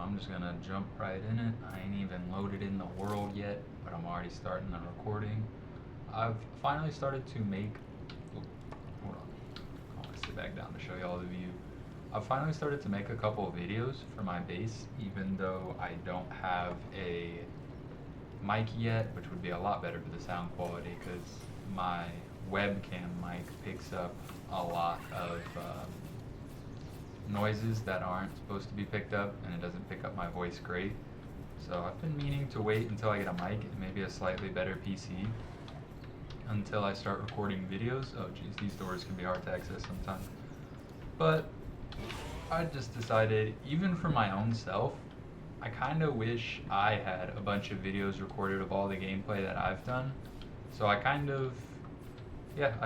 I'm just gonna jump right in it. I ain't even loaded in the world yet, but I'm already starting the recording. I've finally started to make, oh, hold on, I wanna sit back down to show you all the view. I've finally started to make a couple of videos for my base, even though I don't have a mic yet, which would be a lot better for the sound quality, because my webcam mic picks up a lot of noises that aren't supposed to be picked up, and it doesn't pick up my voice great. So I've been meaning to wait until I get a mic and maybe a slightly better PC until I start recording videos. Oh geez, these doors can be hard to access sometimes. But I just decided, even for my own self, I kind of wish I had a bunch of videos recorded of all the gameplay that I've done. So I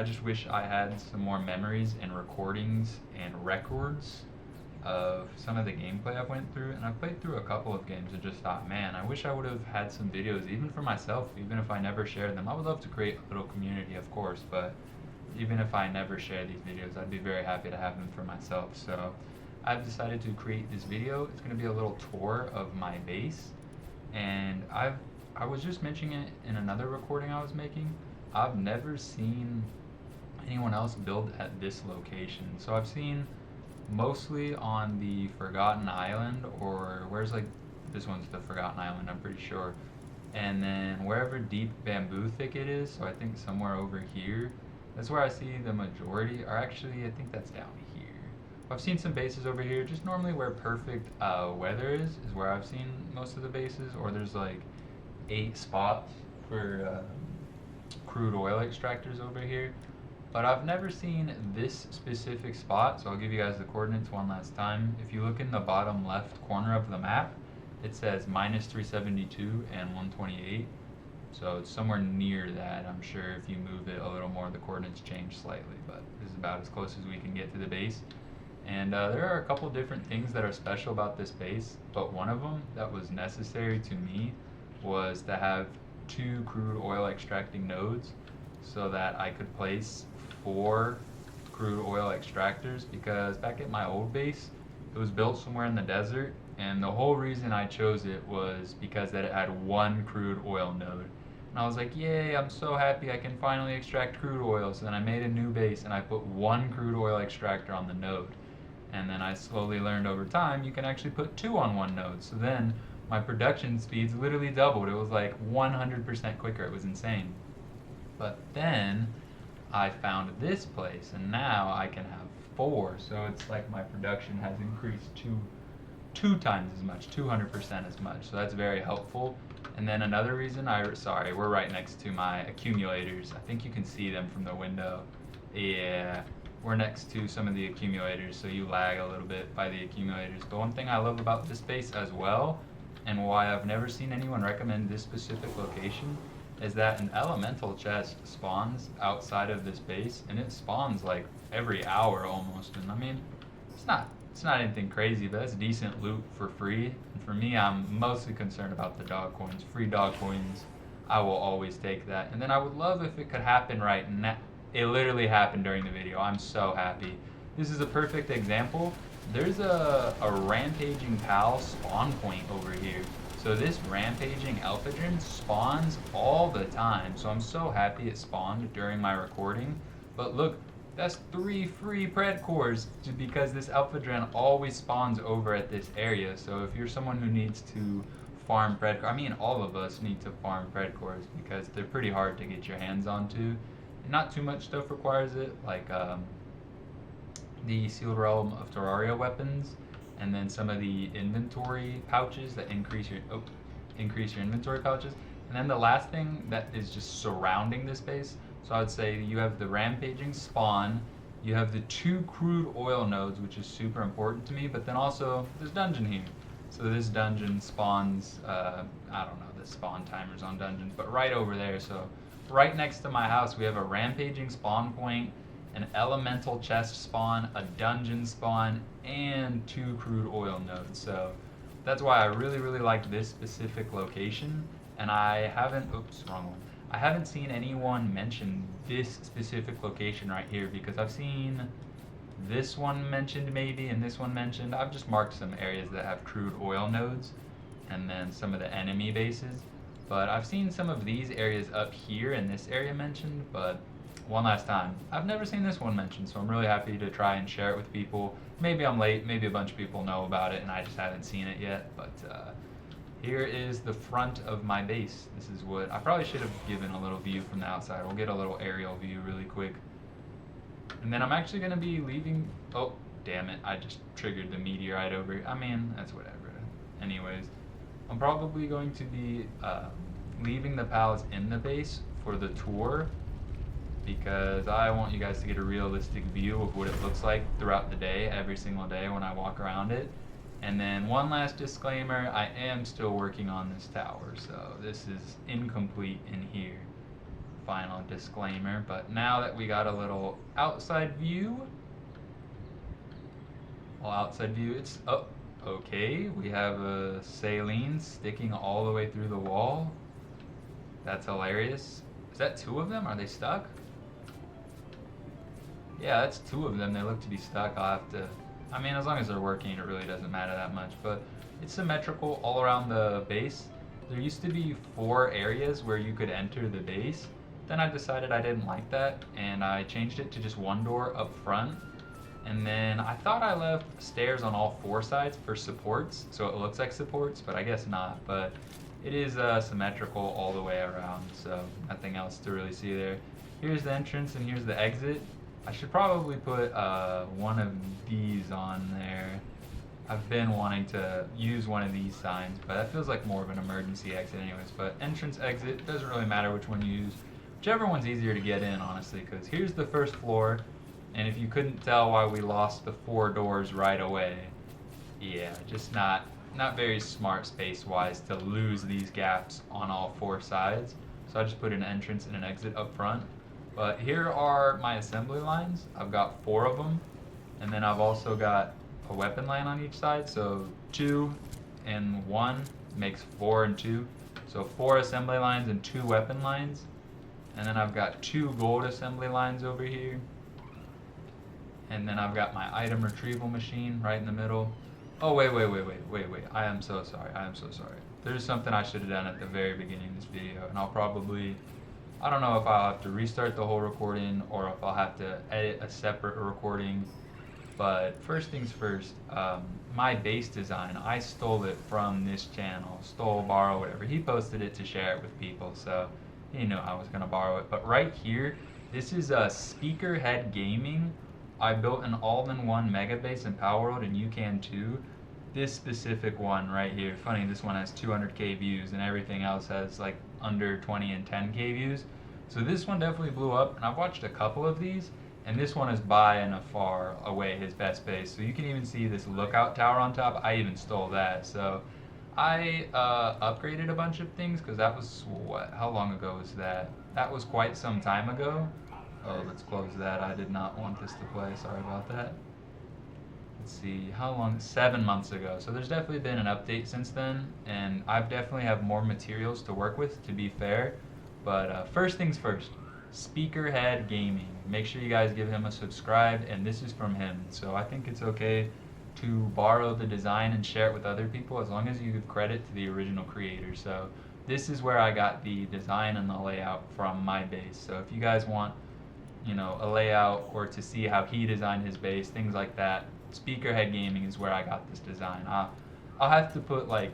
just wish I had some more memories and recordings and records of some of the gameplay I've went through. And I played through a couple of games and just thought, man, I wish I would have had some videos, even for myself, even if I never shared them. I would love to create a little community, of course, but even if I never share these videos, I'd be very happy to have them for myself. So I've decided to create this video. It's going to be a little tour of my base, and I was just mentioning it in another recording I was making. I've never seen anyone else build at this location. So I've seen mostly on the Forgotten Island, or this one's the Forgotten Island, I'm pretty sure. And then wherever Deep Bamboo Thicket is, so I think somewhere over here, that's where I see the majority, or actually I think that's down here. I've seen some bases over here, just normally where perfect weather is where I've seen most of the bases, or there's like 8 spots for crude oil extractors over here. But I've never seen this specific spot, so I'll give you guys the coordinates one last time. If you look in the bottom left corner of the map, it says minus 372 and 128. So it's somewhere near that. I'm sure if you move it a little more, the coordinates change slightly, but this is about as close as we can get to the base. And there are a couple different things that are special about this base, but one of them that was necessary to me was to have 2 crude oil extracting nodes so that I could place 4 crude oil extractors, because back at my old base, it was built somewhere in the desert, and the whole reason I chose it was because that it had 1 crude oil node. And I was like, yay, I'm so happy I can finally extract crude oil. So then I made a new base and I put 1 crude oil extractor on the node. And then I slowly learned over time you can actually put 2 on one node. So then my production speeds literally doubled. It was like 100% quicker. It was insane. But then I found this place, and now I can have 4. So it's like my production has increased to 2 times as much, 200% as much. So that's very helpful. And then another reason, sorry, we're right next to my accumulators. I think you can see them from the window. Yeah, we're next to some of the accumulators, so you lag a little bit by the accumulators. The one thing I love about this base as well, and why I've never seen anyone recommend this specific location, is that an elemental chest spawns outside of this base, and it spawns like every hour almost. And I mean, it's not anything crazy, but that's decent loot for free. And for me, I'm mostly concerned about the dog coins. Free dog coins, I will always take that. And then I would love if it could happen right now. It literally happened during the video. I'm so happy. This is a perfect example. There's a rampaging pal spawn point over here. So this rampaging alphadrin spawns all the time. So I'm so happy it spawned during my recording. But look, that's 3 free pred cores because this alphadrin always spawns over at this area. So if you're someone who needs to farm pred cores, I mean all of us need to farm pred cores because they're pretty hard to get your hands onto. Not too much stuff requires it, like the Sealed Realm of Terraria weapons, and then some of the inventory pouches that increase your inventory pouches. And then the last thing that is just surrounding this base, so I would say you have the rampaging spawn, you have the 2 crude oil nodes, which is super important to me, but then also this dungeon here. So this dungeon spawns, I don't know the spawn timers on dungeons, but right over there. So right next to my house, we have a rampaging spawn point, an elemental chest spawn, a dungeon spawn, and 2 crude oil nodes. So that's why I really, really like this specific location. And I haven't seen anyone mention this specific location right here, because I've seen this one mentioned maybe, and this one mentioned. I've just marked some areas that have crude oil nodes, and then some of the enemy bases. But I've seen some of these areas up here in this area mentioned, but one last time, I've never seen this one mentioned, so I'm really happy to try and share it with people. Maybe I'm late, maybe a bunch of people know about it and I just haven't seen it yet, but here is the front of my base. This is what, I probably should have given a little view from the outside. We'll get a little aerial view really quick. And then I'm actually going to be leaving, oh, damn it, I just triggered the meteorite over here. I mean, that's whatever. Anyways, I'm probably going to be leaving the pallets in the base for the tour, because I want you guys to get a realistic view of what it looks like throughout the day, every single day when I walk around it. And then one last disclaimer, I am still working on this tower, so this is incomplete in here. Final disclaimer, but now that we got a little outside view, it's, oh, okay, we have a saline sticking all the way through the wall. That's hilarious. Is that two of them? Are they stuck? Yeah, that's two of them. They look to be stuck. I'll have to, I mean, as long as they're working, it really doesn't matter that much, but it's symmetrical all around the base. There used to be 4 areas where you could enter the base. Then I decided I didn't like that, and I changed it to just one door up front. And then I thought I left stairs on all 4 sides for supports, so it looks like supports, but I guess not. But it is symmetrical all the way around, so nothing else to really see there. Here's the entrance and here's the exit. I should probably put one of these on there. I've been wanting to use one of these signs, but that feels like more of an emergency exit anyways. But entrance, exit, doesn't really matter which one you use. Whichever one's easier to get in, honestly, because here's the first floor. And if you couldn't tell why we lost the 4 doors right away, yeah, just not very smart space-wise to lose these gaps on all 4 sides. So I just put an entrance and an exit up front. But here are my assembly lines. I've got 4 of them, and then I've also got a weapon line on each side. So 2 and 1 makes 4 and 2. So 4 assembly lines and 2 weapon lines. And then I've got 2 gold assembly lines over here. And then I've got my item retrieval machine right in the middle. Oh, wait. I am so sorry. There's something I should have done at the very beginning of this video, and I'll probably, I don't know if I'll have to restart the whole recording or if I'll have to edit a separate recording. But first things first, my base design, I stole it from this channel. Borrow, whatever. He posted it to share it with people, so he knew I was going to borrow it. But right here, this is a Speaker Head Gaming. I built an all-in-one mega base in Palworld, and you can too. This specific one right here, funny, this one has 200k views and everything else has like under 20 and 10k views. So this one definitely blew up, and I've watched a couple of these, and this one is by and far away his best base. So you can even see this lookout tower on top. I even stole that. So I upgraded a bunch of things, because that was, what, how long ago was that? That was quite some time ago. Oh, let's close that. I did not want this to play. Sorry about that. Let's see, how long? 7 months ago. So there's definitely been an update since then, and I've definitely have more materials to work with, to be fair. But first things first, Speaker Head Gaming. Make sure you guys give him a subscribe, and this is from him. So I think it's okay to borrow the design and share it with other people, as long as you give credit to the original creator. So this is where I got the design and the layout from my base. So if you guys want, you know, a layout or to see how he designed his base, things like that, Speaker Head Gaming is where I got this design. I'll have to put, like,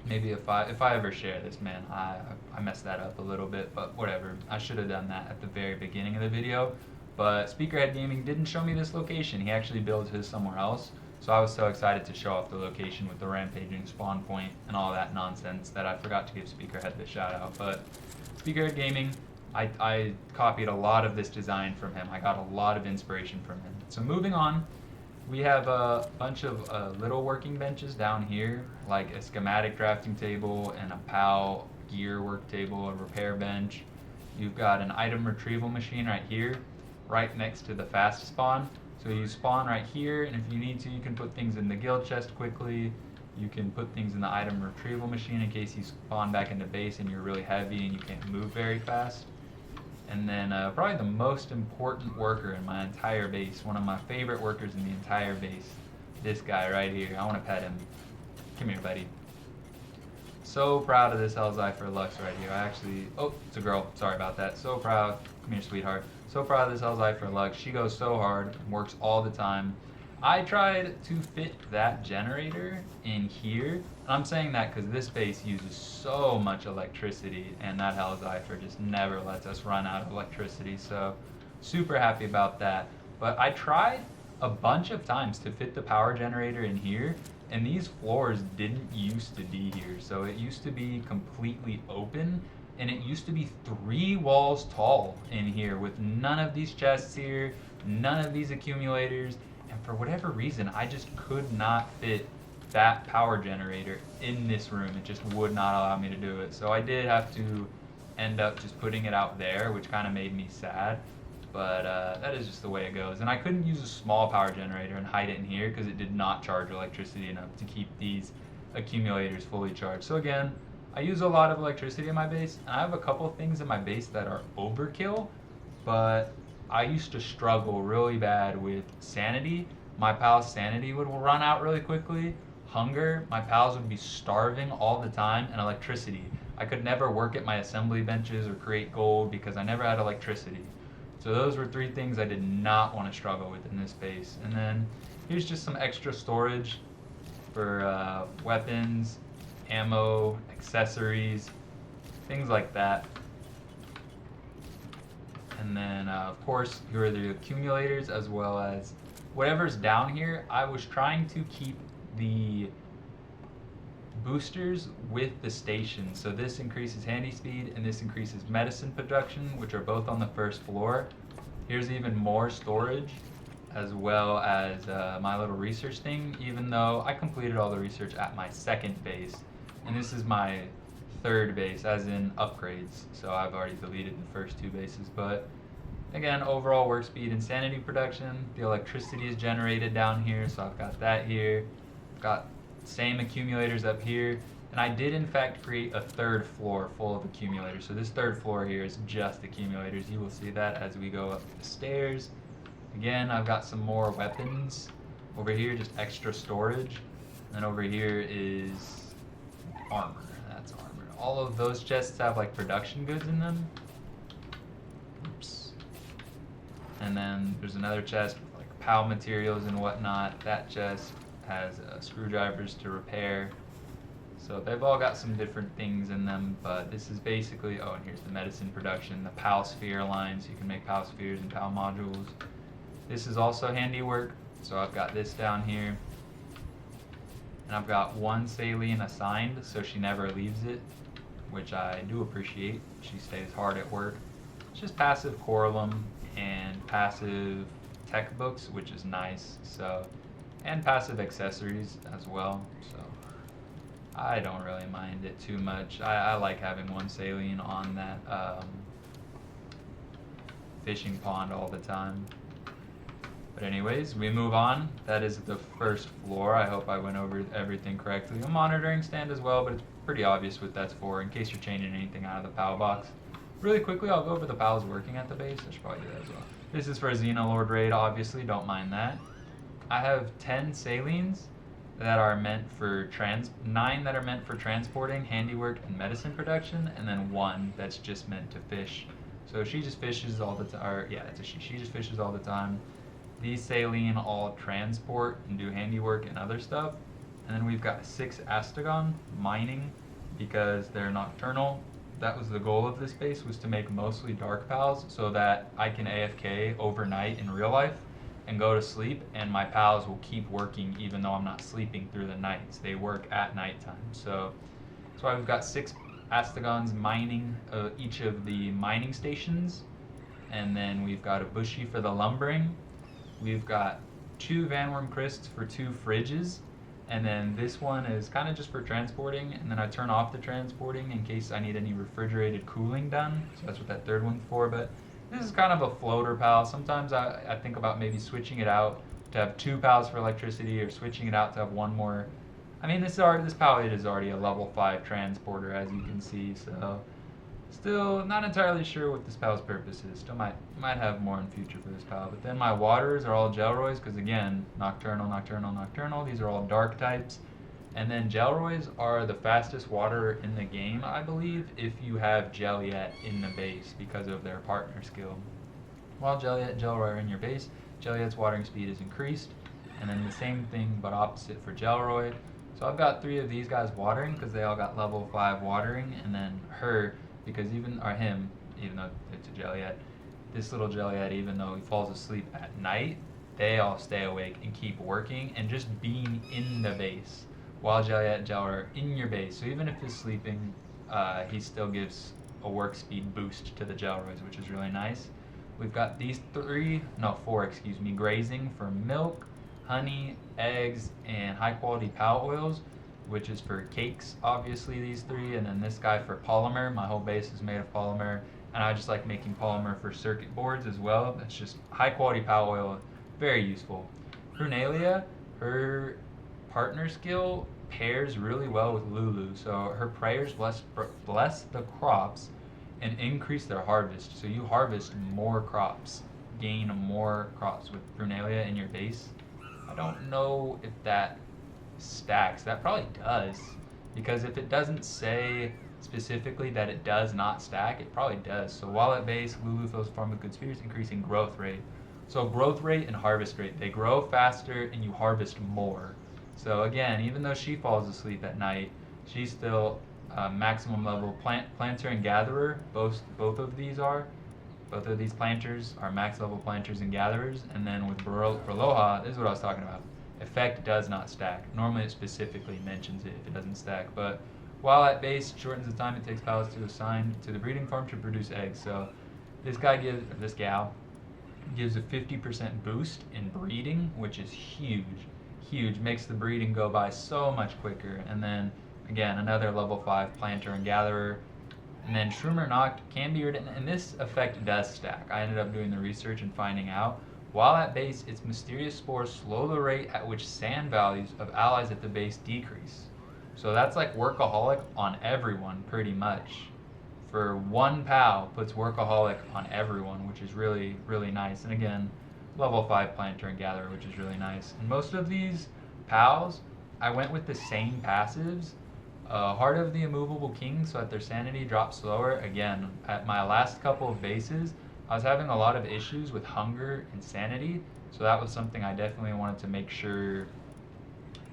maybe if I ever share this, man, I messed that up a little bit, but whatever. I should have done that at the very beginning of the video. But Speaker Head Gaming didn't show me this location. He actually built his somewhere else. So I was so excited to show off the location with the rampaging spawn point and all that nonsense that I forgot to give Speaker Head the shout out. But Speaker Head Gaming, I copied a lot of this design from him. I got a lot of inspiration from him. So moving on, we have a bunch of little working benches down here, like a schematic drafting table and a PAL gear work table, a repair bench. You've got an item retrieval machine right here, right next to the fast spawn. So you spawn right here, and if you need to, you can put things in the guild chest quickly. You can put things in the item retrieval machine in case you spawn back into base and you're really heavy and you can't move very fast. And then probably the most important worker in my entire base, one of my favorite workers in the entire base, this guy right here. I want to pet him. Come here, buddy. So proud of this Hellzypher Lux right here. I actually, oh, it's a girl. Sorry about that. So proud. Come here, sweetheart. So proud of this Hellzypher Lux. She goes so hard, works all the time. I tried to fit that generator in here. And I'm saying that because this base uses so much electricity, and that Hellzypher just never lets us run out of electricity. So super happy about that. But I tried a bunch of times to fit the power generator in here, and these floors didn't used to be here. So it used to be completely open, and it used to be 3 walls tall in here with none of these chests here, none of these accumulators, and for whatever reason I just could not fit that power generator in this room. It just would not allow me to do it. So I did have to end up just putting it out there, which kind of made me sad. But that is just the way it goes. And I couldn't use a small power generator and hide it in here because it did not charge electricity enough to keep these accumulators fully charged. So again, I use a lot of electricity in my base, and I have a couple of things in my base that are overkill, but I used to struggle really bad with sanity. My pal's sanity would run out really quickly. Hunger, my pals would be starving all the time, and electricity. I could never work at my assembly benches or create gold because I never had electricity. So those were 3 things I did not want to struggle with in this base. And then here's just some extra storage for weapons, ammo, accessories, things like that. And then of course here are the accumulators as well as whatever's down here. I was trying to keep the boosters with the station. So this increases handy speed and this increases medicine production, which are both on the 1st floor. Here's even more storage as well as my little research thing, even though I completed all the research at my 2nd base. And this is my 3rd base, as in upgrades. So I've already deleted the first 2 bases. But again, overall work speed and sanity production. The electricity is generated down here, so I've got that here. I've got same accumulators up here, and I did in fact create a 3rd floor full of accumulators. So this 3rd floor here is just accumulators. You will see that as we go up the stairs. Again, I've got some more weapons over here, just extra storage. And then over here is armor. That's armor. All of those chests have like production goods in them. Oops. And then there's another chest with like PAL materials and whatnot. That chest has screwdrivers to repair. So they've all got some different things in them, but this is basically, oh, and here's the medicine production, the PAL sphere lines. You can make PAL spheres and PAL modules. This is also Handiwork, so I've got this down here. And I've got 1 saline assigned, so she never leaves it, which I do appreciate. She stays hard at work. It's just passive Coralum and passive tech books, which is nice. So, and passive accessories as well. So I don't really mind it too much. I like having 1 saline on that fishing pond all the time. But anyways, we move on. That is the 1st floor. I hope I went over everything correctly. A monitoring stand as well, but it's pretty obvious what that's for in case you're changing anything out of the PAL box. Really quickly, I'll go over the PALs working at the base. I should probably do that as well. This is for a Xenolord raid, obviously. Don't mind that. I have 10 salines that are meant for 9 that are meant for transporting, handiwork, and medicine production, and then 1 that's just meant to fish. So she just fishes all the time, or yeah, it's a she. She just fishes all the time. These saline all transport and do handiwork and other stuff. And then we've got 6 Astagon mining because they're nocturnal. That was the goal of this base, was to make mostly dark pals so that I can AFK overnight in real life and go to sleep, and my pals will keep working even though I'm not sleeping through the nights. They work at nighttime. So that's why we've got 6 Astagons mining each of the mining stations. And then we've got a bushy for the lumbering. We've got 2 Vanworm Crisps for 2 fridges. And then this one is kind of just for transporting, and then I turn off the transporting in case I need any refrigerated cooling done. So that's what that 3rd one's for. But this is kind of a floater pal. Sometimes I think about maybe switching it out to have 2 pals for electricity, or switching it out to have 1 more. I mean, this pal is already a level 5 transporter, as you can see. So Still not entirely sure what this pal's purpose is. Still might have more in future for this pal. But then my waters are all Gelroys, because again, Nocturnal, Nocturnal, Nocturnal. These are all dark types. And then Gelroys are the fastest water in the game, I believe, if you have Jelliet in the base because of their partner skill. While Jelliet and Gelroy are in your base, Jelliet's watering speed is increased. And then the same thing but opposite for Gelroy. So I've got 3 of these guys watering because they all got level 5 watering, and then her, because even though it's a Jelliet, this little Jelliet, even though he falls asleep at night, they all stay awake and keep working and just being in the base while Jelliet and Jelroy are in your base. So even if he's sleeping, he still gives a work speed boost to the Jelroys, which is really nice. We've got these 4, grazing for milk, honey, eggs, and high quality pal oils, which is for cakes, obviously these 3, and then this guy for polymer. My whole base is made of polymer, and I just like making polymer for circuit boards as well. That's just high quality pal oil, very useful. Prunalia, her partner skill pairs really well with Lulu, so her prayers bless the crops and increase their harvest. So you harvest more crops, gain more crops with Prunalia in your base. I don't know if that stacks. That probably does, because if it doesn't say specifically that it does not stack, it probably does. So while at base, Lulu fills the farm with good spirits, increasing growth rate. So growth rate and harvest rate, they grow faster and you harvest more. So again, even though she falls asleep at night, she's still maximum level planter and gatherer. Both of these planters are max level planters and gatherers. And then with Berloha, this is what I was talking about. Effect does not stack. Normally it specifically mentions it if it doesn't stack, but while at base, shortens the time it takes pals to assign to the breeding farm to produce eggs. So this gal gives a 50% boost in breeding, which is huge. Makes the breeding go by so much quicker. And then again, another level 5 planter and gatherer. And then Shroomer Noct can be written, and this effect does stack. I ended up doing the research and finding out. While at base, its mysterious spores slow the rate at which sand values of allies at the base decrease. So that's like Workaholic on everyone, pretty much. For 1 pal, puts Workaholic on everyone, which is really, really nice. And again, level 5 planter and gatherer, which is really nice. And most of these pals, I went with the same passives. Heart of the Immovable King, so that their sanity drops slower. Again, at my last couple of bases, I was having a lot of issues with hunger and sanity, so that was something I definitely wanted to make sure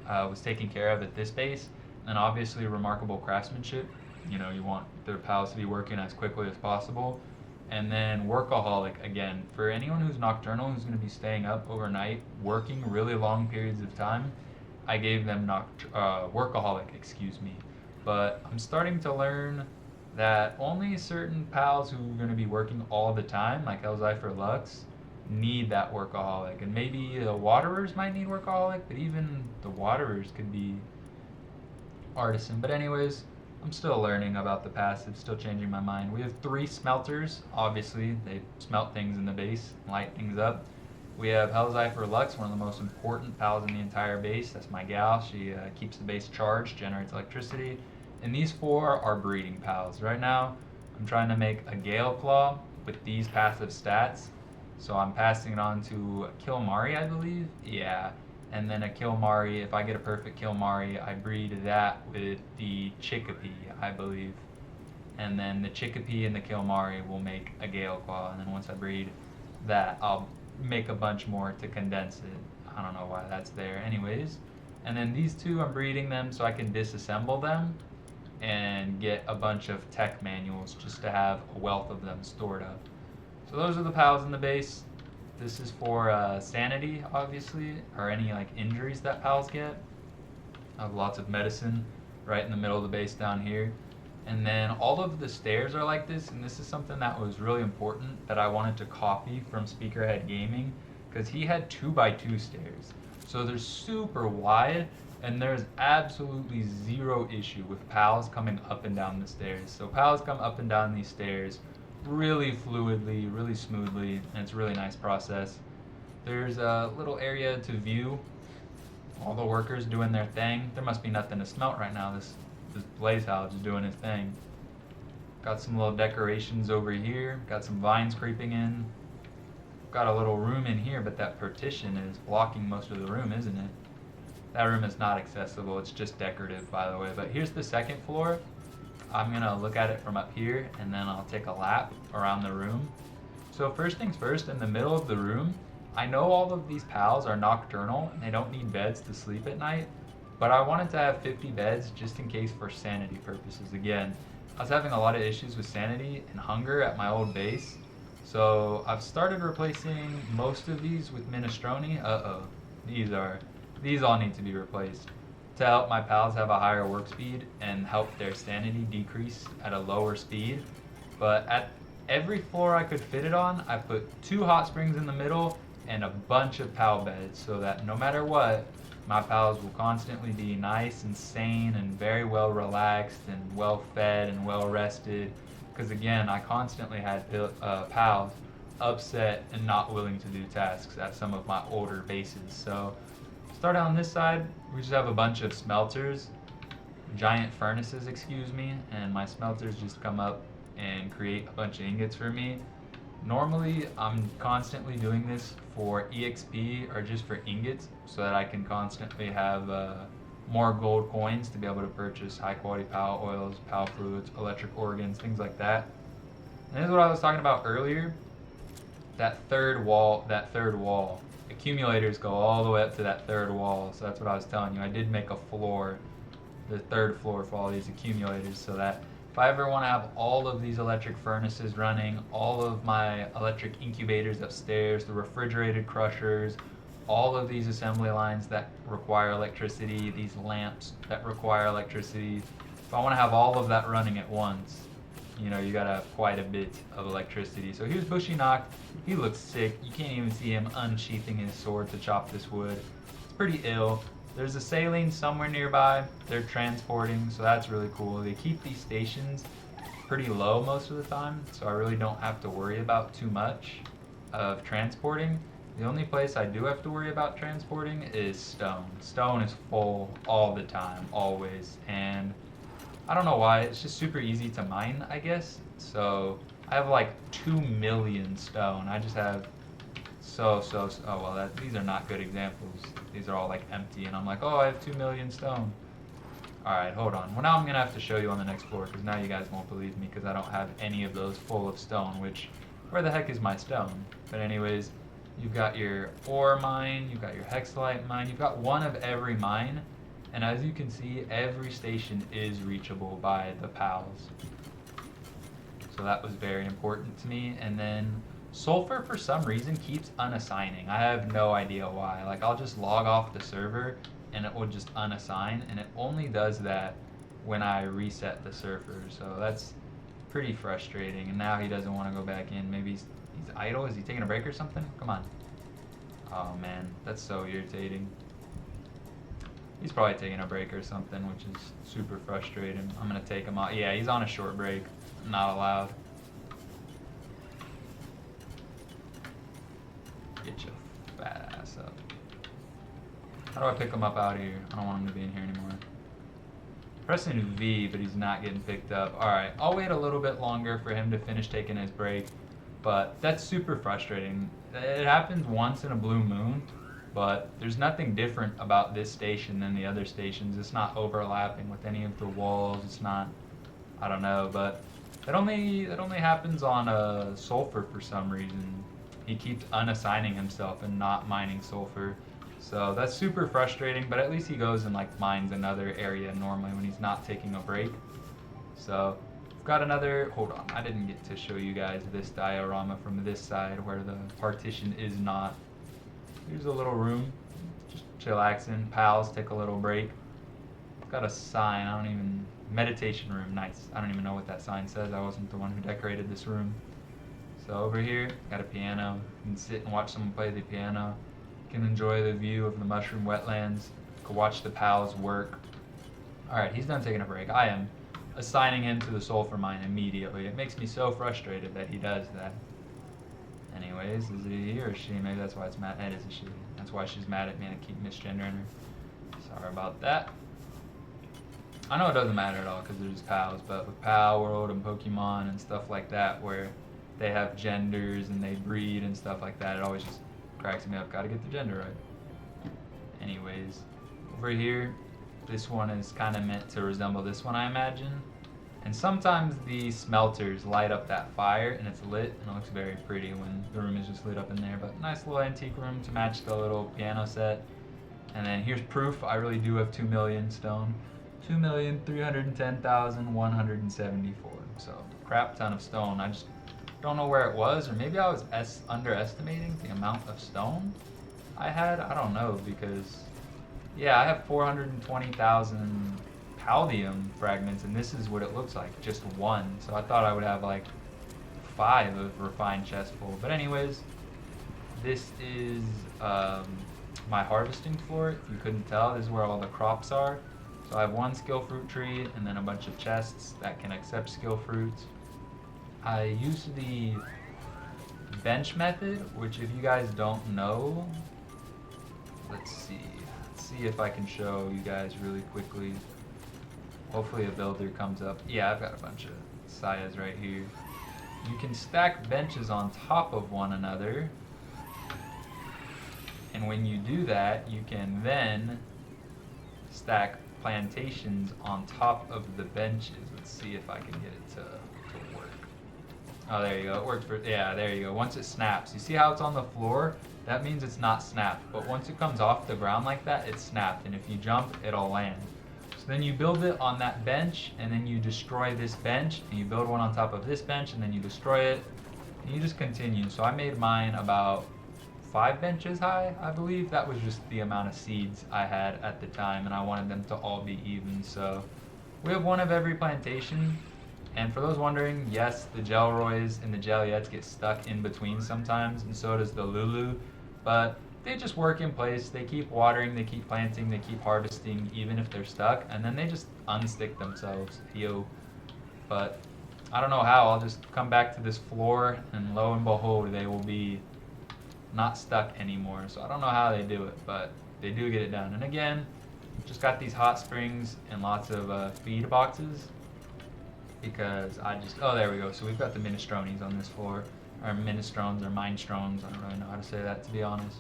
was taken care of at this base. And obviously remarkable craftsmanship. You want their pals to be working as quickly as possible. And then Workaholic, again, for anyone who's nocturnal, who's going to be staying up overnight, working really long periods of time, I gave them Workaholic, But I'm starting to learn that only certain pals who are going to be working all the time, like Elzyfer Lux, need that Workaholic. And maybe the Waterers might need Workaholic, but even the Waterers could be Artisan. But anyways, I'm still learning about the passive, still changing my mind. We have 3 smelters. Obviously, they smelt things in the base, light things up. We have Elzyfer Lux, one of the most important pals in the entire base. That's my gal. She keeps the base charged, generates electricity. And these 4 are breeding pals. Right now, I'm trying to make a Gale Claw with these passive stats. So I'm passing it on to Kilmari, I believe. Yeah. And then a Kilmari, if I get a perfect Kilmari, I breed that with the Chickapee, I believe. And then the Chickapee and the Kilmari will make a Gale Claw. And then once I breed that, I'll make a bunch more to condense it. I don't know why that's there. Anyways. And then these 2, I'm breeding them so I can disassemble them and get a bunch of tech manuals just to have a wealth of them stored up. So those are the pals in the base. This is for sanity, obviously, or any injuries that pals get. I have lots of medicine right in the middle of the base down here. And then all of the stairs are like this, and this is something that was really important that I wanted to copy from Speakerhead Gaming, because he had 2x2 stairs. So they're super wide, and there's absolutely zero issue with pals coming up and down the stairs. So pals come up and down these stairs really fluidly, really smoothly, and it's a really nice process. There's a little area to view all the workers doing their thing. There must be nothing to smelt right now. This Blaze House is doing his thing. Got some little decorations over here. Got some vines creeping in. Got a little room in here, but that partition is blocking most of the room, isn't it? That room is not accessible. It's just decorative, by the way. But here's the second floor. I'm going to look at it from up here, and then I'll take a lap around the room. So first things first, in the middle of the room, I know all of these pals are nocturnal, and they don't need beds to sleep at night. But I wanted to have 50 beds just in case for sanity purposes. Again, I was having a lot of issues with sanity and hunger at my old base. So I've started replacing most of these with minestrone. These all need to be replaced to help my pals have a higher work speed and help their sanity decrease at a lower speed. But at every floor I could fit it on, I put 2 hot springs in the middle and a bunch of pal beds so that no matter what, my pals will constantly be nice and sane and very well relaxed and well fed and well rested. Because again, I constantly had pals upset and not willing to do tasks at some of my older bases. So start on this side, we just have a bunch of smelters, giant furnaces, excuse me, and my smelters just come up and create a bunch of ingots for me. Normally, I'm constantly doing this for EXP or just for ingots so that I can constantly have more gold coins to be able to purchase high quality pal oils, pal fluids, electric organs, things like that. And this is what I was talking about earlier. That third wall. Accumulators go all the way up to that third wall. So that's what I was telling you. I did make a floor, the third floor for all these accumulators, so that if I ever want to have all of these electric furnaces running, all of my electric incubators upstairs, the refrigerated crushers, all of these assembly lines that require electricity, these lamps that require electricity, if I want to have all of that running at once, you know, you gotta have quite a bit of electricity. So here's Bushinok. He looks sick. You can't even see him unsheathing his sword to chop this wood. It's pretty ill. There's a saline somewhere nearby. They're transporting, so that's really cool. They keep these stations pretty low most of the time, so I really don't have to worry about too much of transporting. The only place I do have to worry about transporting is stone. Stone is full all the time, always, and I don't know why. It's just super easy to mine, I guess. So I have like 2 million stone. I just have oh well, these are not good examples. These are all like empty, and I'm like, oh, I have 2 million stone. All right, hold on. Well, now I'm gonna have to show you on the next floor because now you guys won't believe me because I don't have any of those full of stone. Which, where the heck is my stone? But anyways, you've got your ore mine, you've got your hexalite mine, you've got one of every mine. And as you can see, every station is reachable by the pals. So that was very important to me. And then sulfur, for some reason, keeps unassigning. I have no idea why. Like, I'll just log off the server and it will just unassign. And it only does that when I reset the server. So that's pretty frustrating. And now he doesn't want to go back in. Maybe he's idle. Is he taking a break or something? Come on. Oh, man. That's so irritating. He's probably taking a break or something, which is super frustrating. I'm going to take him out. Yeah, he's on a short break. Not allowed. Get your fat ass up. How do I pick him up out of here? I don't want him to be in here anymore. Pressing V, but he's not getting picked up. Alright, I'll wait a little bit longer for him to finish taking his break. But that's super frustrating. It happens once in a blue moon. But there's nothing different about this station than the other stations. It's not overlapping with any of the walls. It's not, I don't know, but it only happens on sulfur for some reason. He keeps unassigning himself and not mining sulfur. So that's super frustrating, but at least he goes and like mines another area normally when he's not taking a break. So I've got another, hold on, I didn't get to show you guys this diorama from this side where the partition is not. Here's a little room, just chillaxing. Pals, take a little break. It's got a sign, meditation room, nice. I don't even know what that sign says. I wasn't the one who decorated this room. So over here, got a piano. You can sit and watch someone play the piano. You can enjoy the view of the mushroom wetlands. You can watch the pals work. Alright, he's done taking a break. I am assigning him to the sulfur mine immediately. It makes me so frustrated that he does that. Anyways, is it he or she? Maybe that's why it's mad. It is a she. That's why she's mad at me and I keep misgendering her. Sorry about that. I know it doesn't matter at all because they're just pals, but with Palworld and Pokemon and stuff like that, where they have genders and they breed and stuff like that, it always just cracks me up. Gotta get the gender right. Anyways, over here, this one is kind of meant to resemble this one, I imagine. And sometimes the smelters light up that fire and it's lit and it looks very pretty when the room is just lit up in there. But nice little antique room to match the little piano set. And then here's proof, I really do have 2 million stone. 2,310,174. So crap ton of stone. I just don't know where it was, or maybe I was underestimating the amount of stone I had. I don't know, because yeah, I have 420,000 Paldium fragments, and this is what it looks like, just one. So I thought I would have like 5 of refined chest full. But anyways, this is my harvesting floor. If you couldn't tell, this is where all the crops are. So I have 1 skill fruit tree and then a bunch of chests that can accept skill fruits. I use the bench method, which if you guys don't know, let's see if I can show you guys really quickly. Hopefully a builder comes up. Yeah, I've got a bunch of Sayas right here. You can stack benches on top of one another. And when you do that, you can then stack plantations on top of the benches. Let's see if I can get it to work. Oh, there you go. It works for, yeah, there you go. Once it snaps, you see how it's on the floor? That means it's not snapped. But once it comes off the ground like that, it's snapped. And if you jump, it'll land. So then you build it on that bench, and then you destroy this bench, and you build one on top of this bench, and then you destroy it, and you just continue. So I made mine about 5 benches high, I believe. That was just the amount of seeds I had at the time, and I wanted them to all be even. So we have 1 of every plantation. And for those wondering, yes, the Gelroys and the Jeliettes get stuck in between sometimes, and so does the Lulu. But they just work in place. They keep watering, they keep planting, they keep harvesting, even if they're stuck, and then they just unstick themselves. Yo. But I don't know how. I'll just come back to this floor, and lo and behold, they will be not stuck anymore. So I don't know how they do it, but they do get it done. And again, just got these hot springs and lots of feed boxes, because I just, oh, there we go. So we've got the minestrones on this floor, or minestrones or minestrones. I don't really know how to say that, to be honest.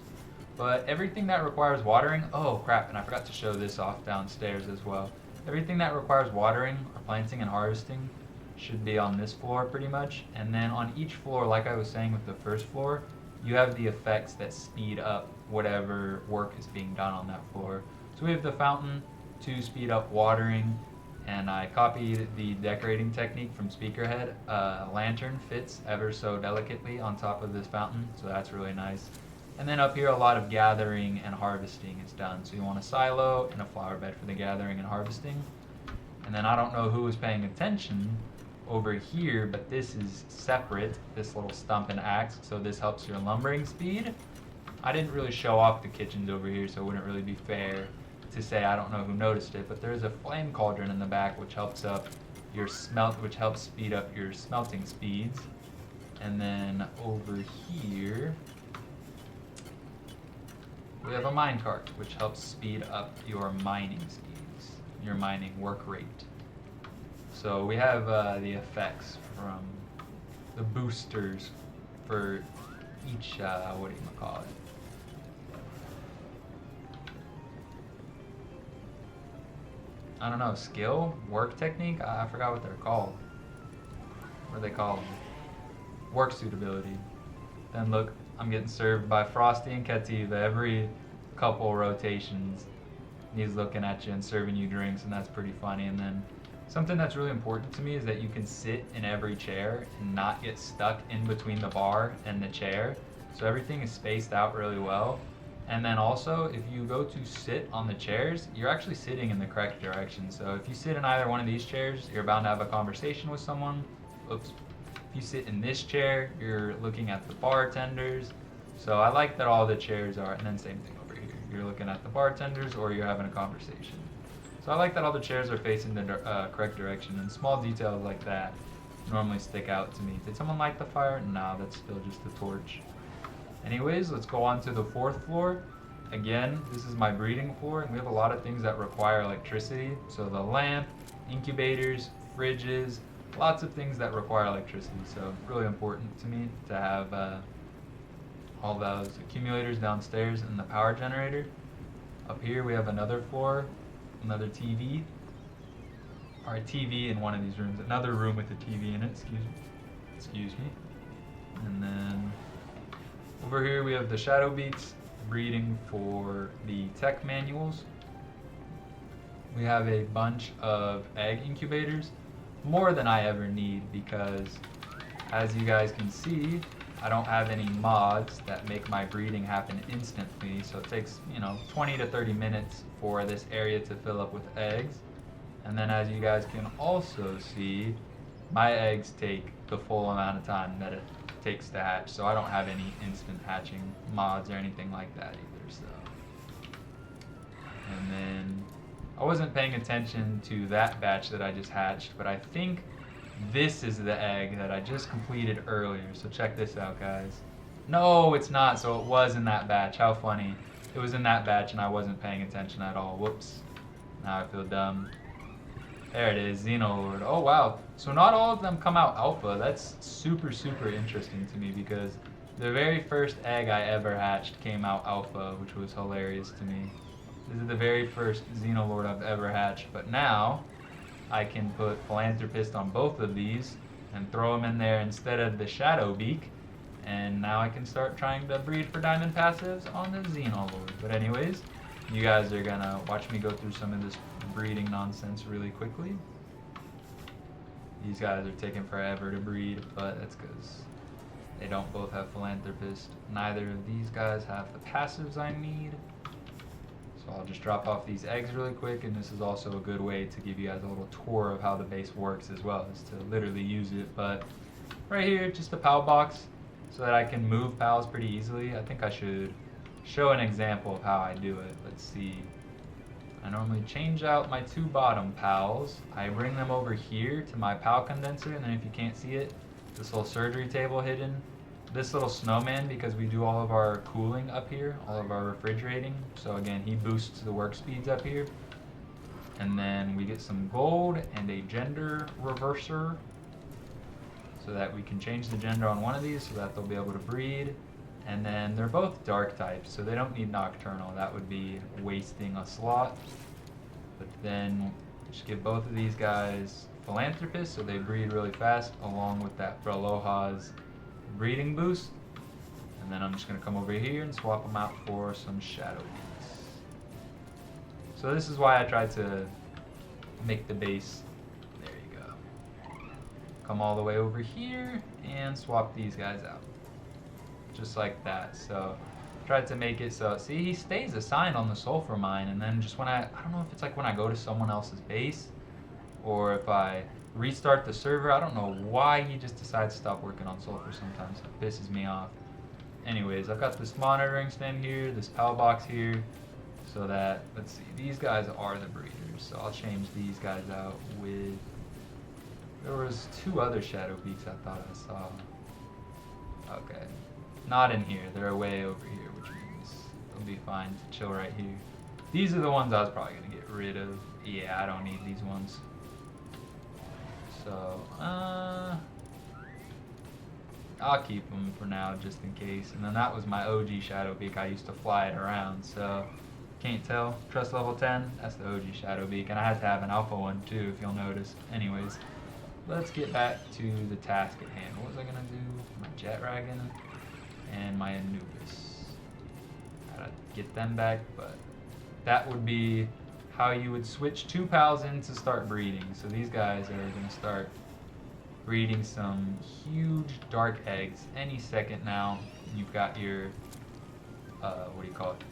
But everything that requires watering, oh crap, and I forgot to show this off downstairs as well. Everything that requires watering or planting and harvesting should be on this floor pretty much. And then on each floor, like I was saying with the first floor, you have the effects that speed up whatever work is being done on that floor. So we have the fountain to speed up watering, and I copied the decorating technique from Speakerhead. A lantern fits ever so delicately on top of this fountain, so that's really nice. And then up here, a lot of gathering and harvesting is done. So you want a silo and a flower bed for the gathering and harvesting. And then I don't know who was paying attention over here, but this is separate, this little stump and axe, so this helps your lumbering speed. I didn't really show off the kitchens over here, so it wouldn't really be fair to say I don't know who noticed it, but there's a flame cauldron in the back which helps up your which helps speed up your smelting speeds. And then over here we have a minecart which helps speed up your mining speeds, your mining work rate. So we have the effects from the boosters for each, what do you call it? I don't know, skill? Work technique? I forgot what they're called. What are they called? Work suitability. Then look, I'm getting served by Frosty and Kativa every couple rotations. He's looking at you and serving you drinks, and that's pretty funny. And then something that's really important to me is that you can sit in every chair and not get stuck in between the bar and the chair. So everything is spaced out really well. And then also, if you go to sit on the chairs, you're actually sitting in the correct direction. So if you sit in either one of these chairs, you're bound to have a conversation with someone. Oops. If you sit in this chair, you're looking at the bartenders. So I like that all the chairs are, and then same thing over here. You're looking at the bartenders or you're having a conversation. So I like that all the chairs are facing the correct direction, and small details like that normally stick out to me. Did someone light the fire? No, that's still just the torch. Anyways, let's go on to the 4th floor. again, this is my breeding floor, and we have a lot of things that require electricity. So the lamp, incubators, fridges, lots of things that require electricity. So really important to me to have all those accumulators downstairs and the power generator. Up here we have another floor, another TV, or a TV in one of these rooms, another room with a TV in it, excuse me. And then over here we have the shadow beaks, breeding for the tech manuals. We have a bunch of egg incubators, more than I ever need, because as you guys can see, I don't have any mods that make my breeding happen instantly, so it takes, 20 to 30 minutes for this area to fill up with eggs. And then as you guys can also see, my eggs take the full amount of time that it takes to hatch, so I don't have any instant hatching mods or anything like that either. So, and then I wasn't paying attention to that batch that I just hatched, but I think this is the egg that I just completed earlier. So check this out, guys. No, it's not. So it was in that batch. How funny. It was in that batch and I wasn't paying attention at all. Whoops. Now I feel dumb. There it is, Xenolord. Oh wow. So not all of them come out alpha. That's super, super interesting to me, because the very first egg I ever hatched came out alpha, which was hilarious to me. This is the very first Xenolord I've ever hatched, but now I can put Philanthropist on both of these and throw them in there instead of the Shadow Beak, and now I can start trying to breed for diamond passives on the Xenolord. But anyways, you guys are gonna watch me go through some of this breeding nonsense really quickly. These guys are taking forever to breed, but that's because they don't both have Philanthropist. Neither of these guys have the passives I need. So I'll just drop off these eggs really quick, and this is also a good way to give you guys a little tour of how the base works as well, is to literally use it. But right here, just a PAL box so that I can move PALs pretty easily. I think I should show an example of how I do it. Let's see. I normally change out my two bottom PALs. I bring them over here to my PAL condenser, and then if you can't see it, this little surgery table hidden. This little snowman, because we do all of our cooling up here, all of our refrigerating. So again, he boosts the work speeds up here. And then we get some gold and a gender reverser, so that we can change the gender on one of these so that they'll be able to breed. And then they're both dark types, so they don't need nocturnal. That would be wasting a slot. But then just give both of these guys Philanthropist so they breed really fast, along with that Braloha's breeding boost. And then I'm just going to come over here and swap them out for some Shadow Beaks. So this is why I tried to make the base. There you go. Come all the way over here and swap these guys out. Just like that. So tried to make it so, see, he stays assigned on the sulfur mine, and then just when I don't know if it's like when I go to someone else's base or if I restart the server, I don't know why he just decides to stop working on sulfur sometimes. It pisses me off. Anyways, I've got this monitoring stand here, this PAL box here, so that, let's see, these guys are the breeders. So I'll change these guys out with, there was two other Shadow Beaks I thought I saw. Okay. Not in here, they're way over here, which means they'll be fine to chill right here. These are the ones I was probably going to get rid of. Yeah, I don't need these ones. So, I'll keep them for now just in case. And then that was my OG Shadow Beak. I used to fly it around, so can't tell. Trust level 10, that's the OG Shadow Beak. And I had to have an alpha one too, if you'll notice. Anyways, let's get back to the task at hand. What was I going to do? My Jet Dragon and my Anubis. Gotta get them back, but that would be how you would switch two PALs in to start breeding. So these guys are gonna start breeding some huge dark eggs any second now. You've got your, what do you call it?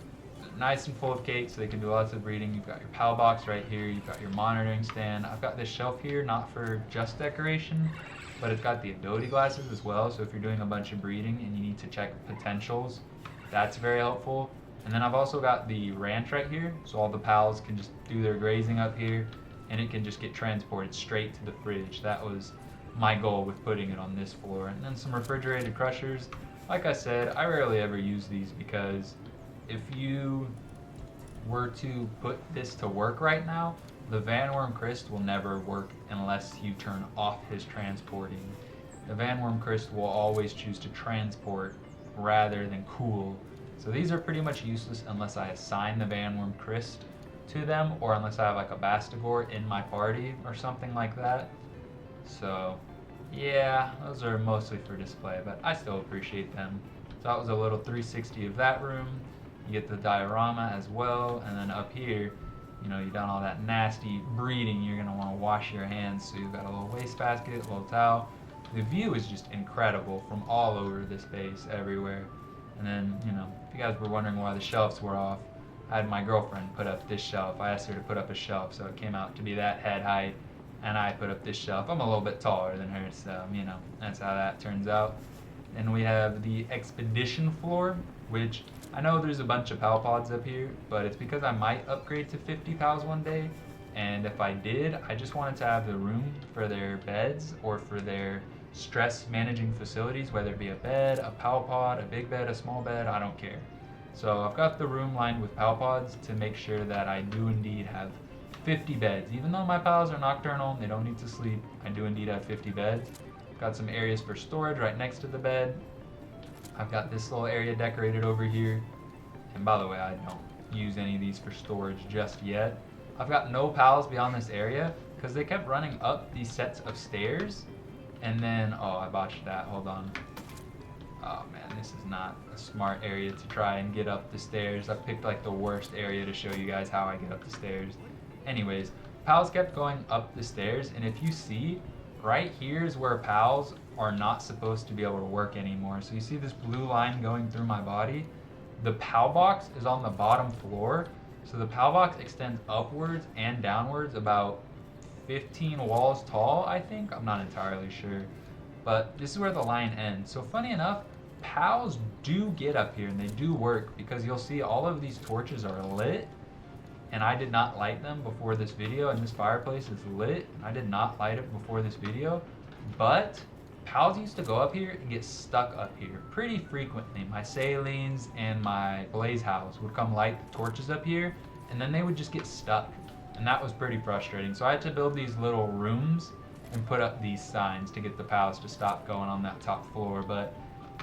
Nice and full of cake, so they can do lots of breeding. You've got your PAL box right here. You've got your monitoring stand. I've got this shelf here, not for just decoration, but it's got the ability glasses as well, so if you're doing a bunch of breeding and you need to check potentials, that's very helpful. And then I've also got the ranch right here, so all the PALs can just do their grazing up here, and it can just get transported straight to the fridge. That was my goal with putting it on this floor. And then some refrigerated crushers. Like I said, I rarely ever use these because if you were to put this to work right now, the Van Worm Christ will never work unless you turn off his transporting. The Van Worm Christ will always choose to transport rather than cool. So these are pretty much useless unless I assign the Van Worm Christ to them, or unless I have like a Bastigor in my party or something like that. So yeah, those are mostly for display, but I still appreciate them. So that was a little 360 of that room. You get the diorama as well, and then up here, you know, you've done all that nasty breeding, you're gonna wanna wash your hands, so you've got a little wastebasket, a little towel. The view is just incredible from all over this base, everywhere. And then, you know, if you guys were wondering why the shelves were off, I had my girlfriend put up this shelf. I asked her to put up a shelf, so it came out to be that head height, and I put up this shelf. I'm a little bit taller than her, so, you know, that's how that turns out. And we have the expedition floor, which I know there's a bunch of pal pods up here, but it's because I might upgrade to 50 pals one day, and if I did, I just wanted to have the room for their beds or for their stress managing facilities, whether it be a bed, a pal pod, a big bed, a small bed, I don't care. So I've got the room lined with pal pods to make sure that I do indeed have 50 beds. Even though my pals are nocturnal and they don't need to sleep, I do indeed have 50 beds. Got some areas for storage right next to the bed. I've got this little area decorated over here. And by the way, I don't use any of these for storage just yet. I've got no pals beyond this area because they kept running up these sets of stairs. And then, oh, I botched that, hold on. Oh man, this is not a smart area to try and get up the stairs. I picked like the worst area to show you guys how I get up the stairs. Anyways, pals kept going up the stairs, and if you see, right here is where pals are not supposed to be able to work anymore. So you see this blue line going through my body? The pal box is on the bottom floor, so the pal box extends upwards and downwards about 15 walls tall, I think. I'm not entirely sure. But this is where the line ends. So funny enough, pals do get up here and they do work, because you'll see all of these torches are lit, and I did not light them before this video, and this fireplace is lit, and I did not light it before this video, but pals used to go up here and get stuck up here pretty frequently. My Salines and my Blaze House would come light the torches up here, and then they would just get stuck, and that was pretty frustrating. So I had to build these little rooms and put up these signs to get the pals to stop going on that top floor. But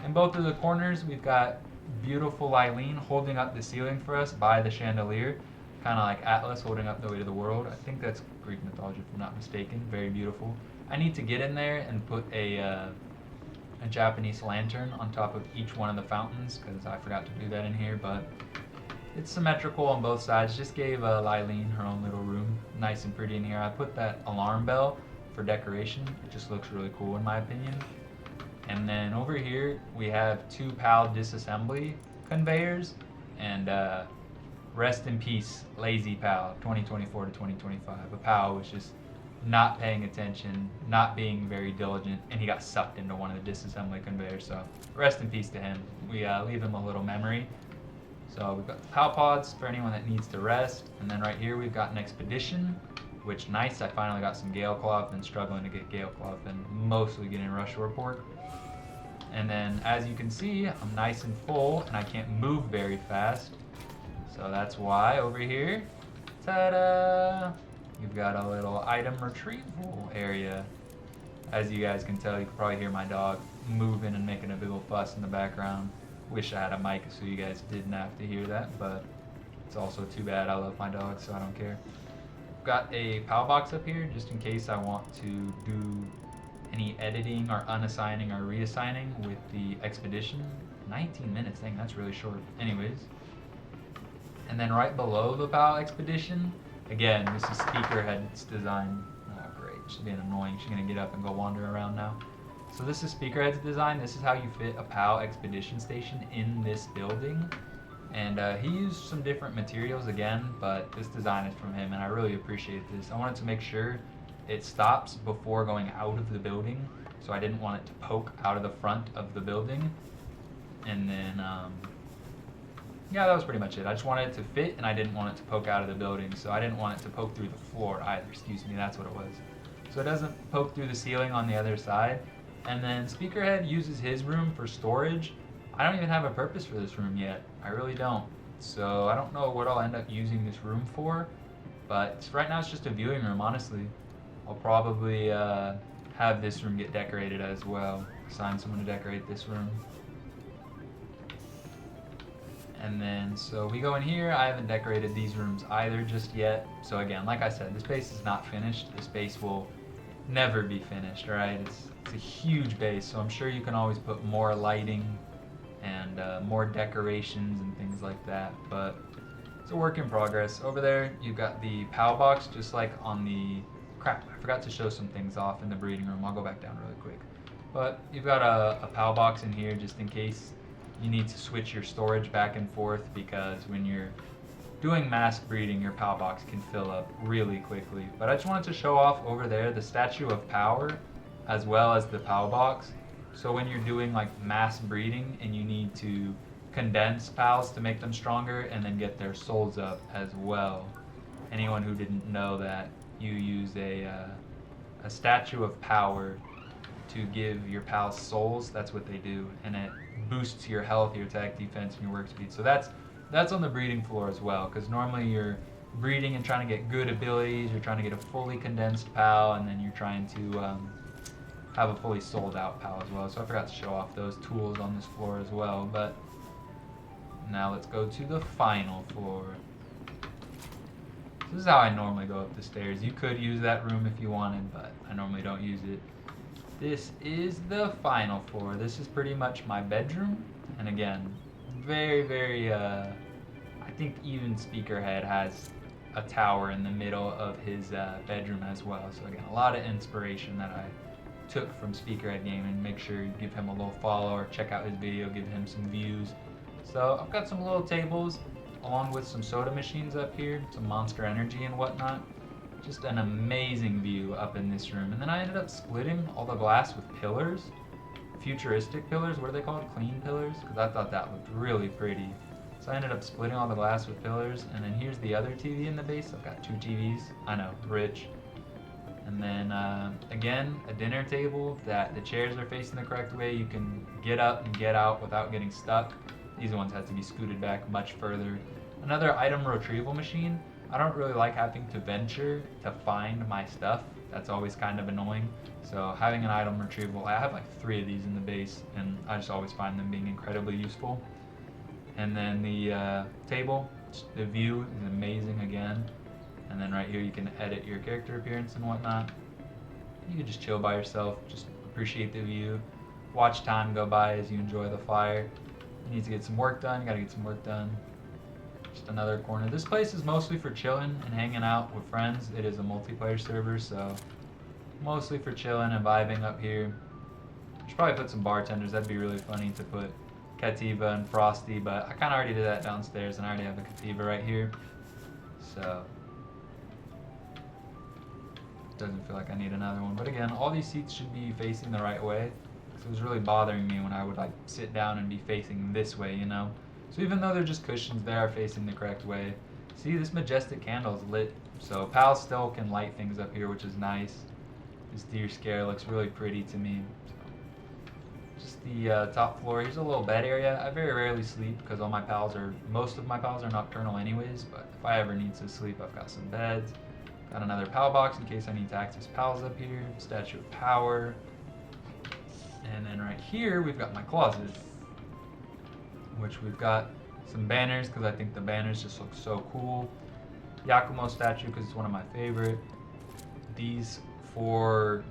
in both of the corners, we've got beautiful Eileen holding up the ceiling for us by the chandelier, kind of like Atlas holding up the weight of the world. I think that's Greek mythology, if I'm not mistaken. Very beautiful. I need to get in there and put a Japanese lantern on top of each one of the fountains, because I forgot to do that in here, but it's symmetrical on both sides. Just gave Eileen her own little room, nice and pretty in here. I put that alarm bell for decoration. It just looks really cool in my opinion. And then over here we have two PAL disassembly conveyors, and rest in peace Lazy PAL 2024 to 2025. A PAL was just not paying attention, not being very diligent, and he got sucked into one of the disassembly conveyors, so rest in peace to him. We leave him a little memory. So we've got the PAL pods for anyone that needs to rest, and then right here we've got an expedition, which nice, I finally got some Gale Cloth. Been struggling to get Gale Cloth and mostly getting Rush Report. And then as you can see, I'm nice and full and I can't move very fast. So that's why over here, ta-da, you've got a little item retrieval area. As you guys can tell, you can probably hear my dog moving and making a big old fuss in the background. Wish I had a mic so you guys didn't have to hear that, but it's also too bad. I love my dog, so I don't care. Got a PAL box up here just in case I want to do any editing or unassigning or reassigning with the expedition. 19 minutes, dang, that's really short. Anyways, and then right below the PAL expedition, again, this is Speakerhead's design. Oh great, she's being annoying. She's gonna get up and go wander around now. So this is Speakerhead's design. This is how you fit a PAL expedition station in this building. And he used some different materials again, but this design is from him, and I really appreciate this. I wanted to make sure it stops before going out of the building, so I didn't want it to poke out of the front of the building. And then, yeah, that was pretty much it. I just wanted it to fit, and I didn't want it to poke out of the building, so I didn't want it to poke through the floor either, excuse me, that's what it was. So it doesn't poke through the ceiling on the other side. And then Speakerhead uses his room for storage. I don't even have a purpose for this room yet. I really don't. So I don't know what I'll end up using this room for, but right now it's just a viewing room, honestly. I'll probably have this room get decorated as well. Assign someone to decorate this room. And then, so we go in here. I haven't decorated these rooms either just yet. So again, like I said, this base is not finished. This base will never be finished, right? It's a huge base, so I'm sure you can always put more lighting and more decorations and things like that, but it's a work in progress. Over there, you've got the PAL box, just like on the... Crap, I forgot to show some things off in the breeding room. I'll go back down really quick. But you've got a PAL box in here just in case you need to switch your storage back and forth, because when you're doing mass breeding, your PAL box can fill up really quickly. But I just wanted to show off over there the statue of power as well as the PAL box. So when you're doing like mass breeding and you need to condense PALs to make them stronger and then get their souls up as well. Anyone who didn't know that, you use a statue of power to give your PALs souls. That's what they do, and it boosts your health, your attack, defense, and your work speed. So that's on the breeding floor as well, because normally you're breeding and trying to get good abilities, you're trying to get a fully condensed PAL, and then you're trying to have a fully sold out PAL as well. So I forgot to show off those tools on this floor as well. But now let's go to the final floor. This is how I normally go up the stairs. You could use that room if you wanted, but I normally don't use it. This is the final floor. This is pretty much my bedroom. And again, very, very, I think even Speakerhead has a tower in the middle of his bedroom as well. So again, a lot of inspiration that I took from Speakerhead Gaming. Make sure you give him a little follow or check out his video, give him some views. So I've got some little tables along with some soda machines up here, some Monster Energy and whatnot. Just an amazing view up in this room. And then I ended up splitting all the glass with pillars, futuristic pillars. What are they called? Clean pillars? Because I thought that looked really pretty. So I ended up splitting all the glass with pillars. And then here's the other TV in the base. I've got 2 TVs. I know, rich. And then again, a dinner table that the chairs are facing the correct way. You can get up and get out without getting stuck. These ones have to be scooted back much further. Another item retrieval machine. I don't really like having to venture to find my stuff. That's always kind of annoying. So having an item retrieval, I have like 3 of these in the base, and I just always find them being incredibly useful. And then the table, the view is amazing again. And then right here you can edit your character appearance and whatnot. You can just chill by yourself, just appreciate the view, watch time go by as you enjoy the fire. You need to get some work done, you gotta get some work done. Just another corner. This place is mostly for chilling and hanging out with friends. It is a multiplayer server, so mostly for chilling and vibing up here. Should probably put some bartenders. That'd be really funny to put Kativa and Frosty, but I kind of already did that downstairs, and I already have a Kativa right here. So doesn't feel like I need another one. But again, all these seats should be facing the right way. So it was really bothering me when I would like sit down and be facing this way, you know? So even though they're just cushions, they are facing the correct way. See, this majestic candle is lit. So PAL still can light things up here, which is nice. This deer scare looks really pretty to me. So just the top floor. Here's a little bed area. I very rarely sleep because most of my pals are nocturnal anyways, but if I ever need to sleep, I've got some beds. Got another PAL box in case I need to access PALs up here. Statue of Power. And then right here, we've got my closet, which we've got some banners because I think the banners just look so cool. Yakumo statue because it's one of my favorite. These 4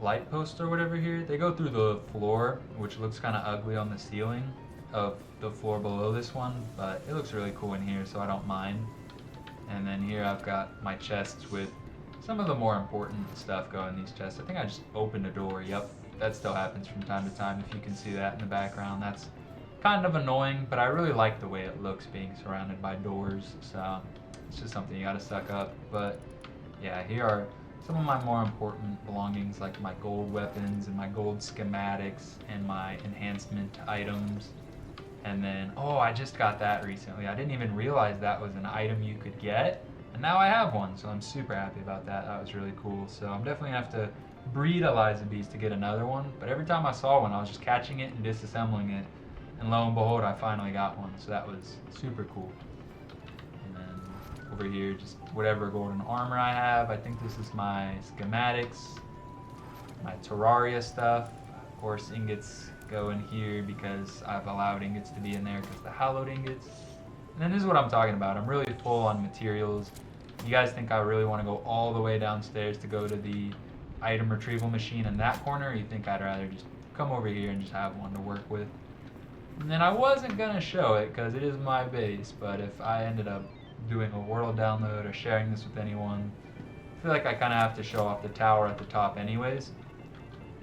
light posts or whatever here, they go through the floor, which looks kind of ugly on the ceiling of the floor below this one, but it looks really cool in here, so I don't mind. And then here I've got my chests with some of the more important stuff going in these chests. I think I just opened a door. Yep, that still happens from time to time. If you can see that in the background, that's kind of annoying, but I really like the way it looks being surrounded by doors. So it's just something you gotta suck up. But yeah, here are some of my more important belongings, like my gold weapons and my gold schematics and my enhancement items. And then, oh, I just got that recently. I didn't even realize that was an item you could get, and now I have one, so I'm super happy about that. That was really cool. So I'm definitely gonna have to breed Eliza Bees to get another one, but every time I saw one, I was just catching it and disassembling it, And lo and behold, I finally got one, so that was super cool. And then over here, just whatever golden armor I have. I think this is my schematics, my Terraria stuff. Of course, ingots go in here because I've allowed ingots to be in there because the hallowed ingots. And then this is what I'm talking about. I'm really full on materials. You guys think I really want to go all the way downstairs to go to the item retrieval machine in that corner, or you think I'd rather just come over here and just have one to work with? And then I wasn't going to show it because it is my base, but if I ended up doing a world download or sharing this with anyone, I feel like I kind of have to show off the tower at the top anyways.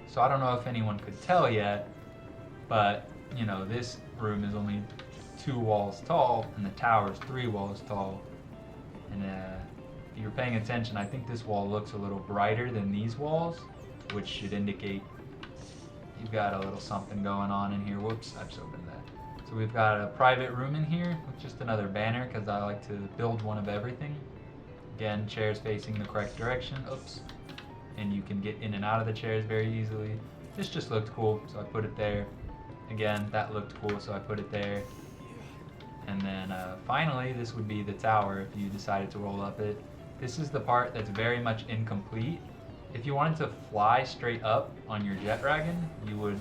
So I don't know if anyone could tell yet, but you know, this room is only 2 walls tall and the tower is 3 walls tall. And if you're paying attention, I think this wall looks a little brighter than these walls, which should indicate you've got a little something going on in here. Whoops, I just opened that. So we've got a private room in here with just another banner because I like to build one of everything. Again, chairs facing the correct direction. Oops. And you can get in and out of the chairs very easily. This just looked cool, so I put it there. Again, that looked cool, so I put it there. And then finally, this would be the tower if you decided to roll up it. This is the part that's very much incomplete. If you wanted to fly straight up on your jet dragon, you would,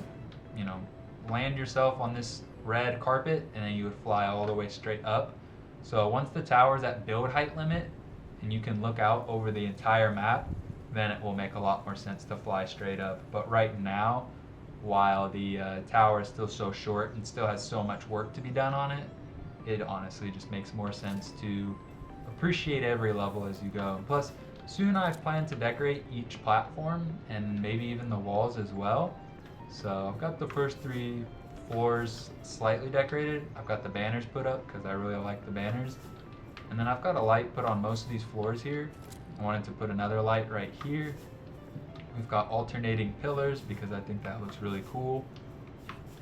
you know, land yourself on this red carpet and then you would fly all the way straight up. So once the tower is at build height limit and you can look out over the entire map, then it will make a lot more sense to fly straight up. But right now, while the tower is still so short and still has so much work to be done on it, it honestly just makes more sense to appreciate every level as you go. Plus, soon I plan to decorate each platform and maybe even the walls as well. So I've got the first 3 floors slightly decorated. I've got the banners put up because I really like the banners. And then I've got a light put on most of these floors here. I wanted to put another light right here. We've got alternating pillars because I think that looks really cool.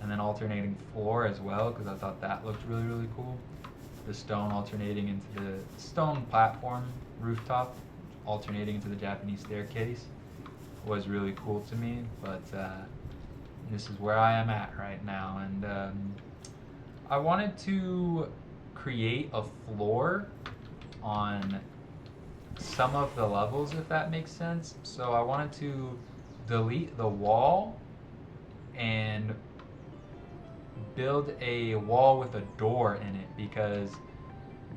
And then alternating floor as well because I thought that looked really, really cool. The stone alternating into the stone platform rooftop, alternating into the Japanese staircase was really cool to me. But this is where I am at right now. And I wanted to create a floor on some of the levels, if that makes sense. So I wanted to delete the wall and build a wall with a door in it because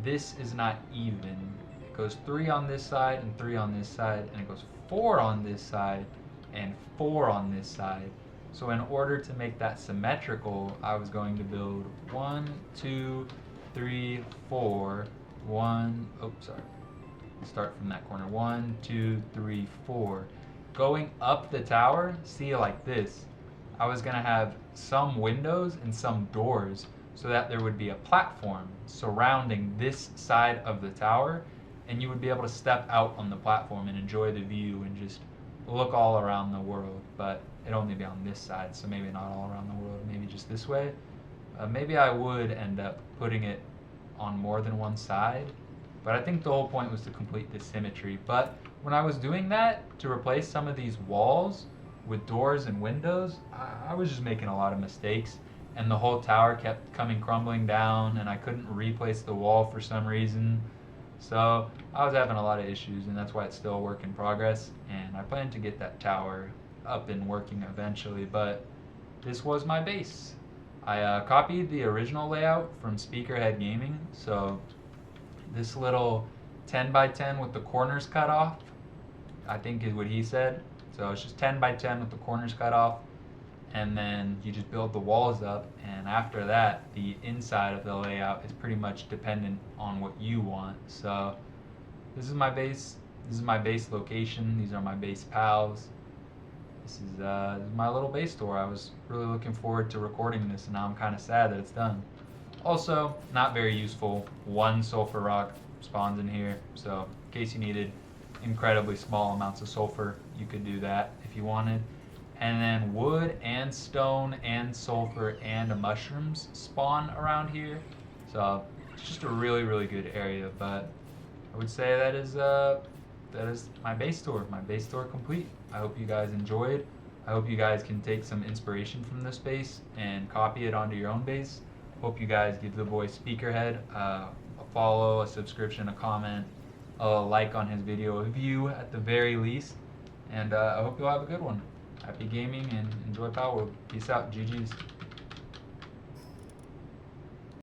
this is not even. It goes 3 on this side and 3 on this side, and it goes 4 on this side and 4 on this side. So in order to make that symmetrical, I was going to build 1, 2, 3, 4, 1, oh sorry, start from that corner, 1, 2, 3, 4. Going up the tower, see, like this, I was gonna have some windows and some doors so that there would be a platform surrounding this side of the tower, and you would be able to step out on the platform and enjoy the view and just look all around the world. But it'd only be on this side, so maybe not all around the world, maybe just this way. Maybe I would end up putting it on more than one side, but I think the whole point was to complete this symmetry. But when I was doing that, to replace some of these walls with doors and windows, I was just making a lot of mistakes, and the whole tower kept coming crumbling down, and I couldn't replace the wall for some reason. So I was having a lot of issues, and that's why it's still a work in progress, and I plan to get that tower up and working eventually. But this was my base. I copied the original layout from Speakerhead Gaming, so this little 10 by 10 with the corners cut off, I think is what he said. So it's just 10 by 10 with the corners cut off, and then you just build the walls up, and after that the inside of the layout is pretty much dependent on what you want. So this is my base, this is my base location, these are my base pals. This is my little base tour. I was really looking forward to recording this, and now I'm kind of sad that it's done. Also, not very useful. 1 sulfur rock spawns in here, so in case you needed incredibly small amounts of sulfur, you could do that if you wanted. And then wood and stone and sulfur and mushrooms spawn around here, so it's just a really, really good area. But I would say that is my base tour complete. I hope you guys enjoyed. I hope you guys can take some inspiration from this base and copy it onto your own base. Hope you guys give the boy Speakerhead a follow, a subscription, a comment, a like on his video, a view at the very least. And I hope you'll have a good one. Happy gaming and enjoy Palworld. Peace out. GG's.